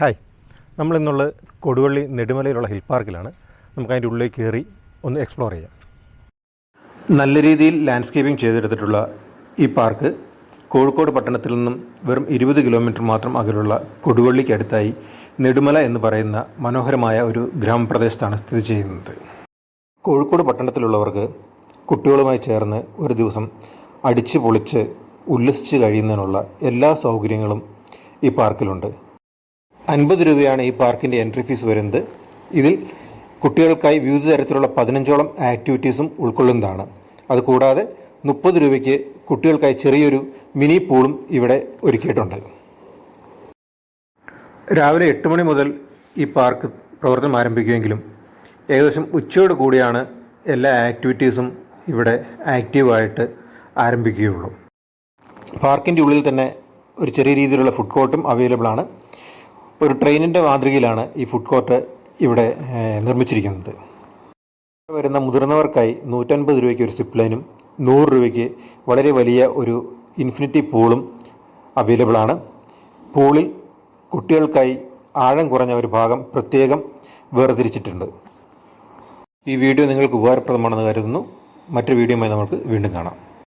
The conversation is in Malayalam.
ഹായ്, നമ്മളിന്നുള്ള കൊടുവള്ളി നെടുമലയിലുള്ള ഹിൽ പാർക്കിലാണ്. നമുക്ക് അതിൻ്റെ ഉള്ളിലേക്ക് കയറി ഒന്ന് എക്സ്പ്ലോർ ചെയ്യാം. നല്ല രീതിയിൽ ലാൻഡ്സ്കേപ്പിംഗ് ചെയ്തെടുത്തിട്ടുള്ള ഈ പാർക്ക് കോഴിക്കോട് പട്ടണത്തിൽ നിന്നും വെറും 20 കിലോമീറ്റർ മാത്രം അകലുള്ള കൊടുവള്ളിക്കടുത്തായി നെടുമല എന്ന് പറയുന്ന മനോഹരമായ ഒരു ഗ്രാമപ്രദേശത്താണ് സ്ഥിതി ചെയ്യുന്നത്. കോഴിക്കോട് പട്ടണത്തിലുള്ളവർക്ക് കുട്ടികളുമായി ചേർന്ന് ഒരു ദിവസം അടിച്ച് പൊളിച്ച് ഉല്ലസിച്ച് കഴിയുന്നതിനുള്ള എല്ലാ സൗകര്യങ്ങളും ഈ പാർക്കിലുണ്ട്. 50 രൂപയാണ് ഈ പാർക്കിൻ്റെ എൻട്രി ഫീസ് വരുന്നത്. ഇതിൽ കുട്ടികൾക്കായി വിവിധ തരത്തിലുള്ള 15ഓളം ആക്ടിവിറ്റീസും ഉൾക്കൊള്ളുന്നതാണ്. അതുകൂടാതെ 30 രൂപയ്ക്ക് കുട്ടികൾക്കായി ചെറിയൊരു മിനി പൂളും ഇവിടെ ഒരുക്കിയിട്ടുണ്ട്. രാവിലെ 8 മണി മുതൽ ഈ പാർക്ക് പ്രവർത്തനം ആരംഭിക്കുമെങ്കിലും ഏകദേശം ഉച്ചയോട് കൂടിയാണ് എല്ലാ ആക്ടിവിറ്റീസും ഇവിടെ ആക്റ്റീവായിട്ട് ആരംഭിക്കുകയുള്ളൂ. പാർക്കിൻ്റെ ഉള്ളിൽ തന്നെ ഒരു ചെറിയ രീതിയിലുള്ള ഫുഡ് കോർട്ടും അവൈലബിൾ ആണ്. ഒരു ട്രെയിനിൻ്റെ മാതൃകയിലാണ് ഈ ഫുഡ് കോർട്ട് ഇവിടെ നിർമ്മിച്ചിരിക്കുന്നത്. വരുന്ന മുതിർന്നവർക്കായി 150 രൂപയ്ക്ക് ഒരു സിപ്പ് ലൈനും 100 രൂപയ്ക്ക് വളരെ വലിയ ഒരു ഇൻഫിനിറ്റി പൂളും അവൈലബിൾ ആണ്. പൂളിൽ കുട്ടികൾക്കായി ആഴം കുറഞ്ഞ ഒരു ഭാഗം പ്രത്യേകം വേർതിരിച്ചിട്ടുണ്ട്. ഈ വീഡിയോ നിങ്ങൾക്ക് ഉപകാരപ്രദമാണെന്ന് കരുതുന്നു. മറ്റൊരു വീഡിയോയുമായി നമുക്ക് വീണ്ടും കാണാം.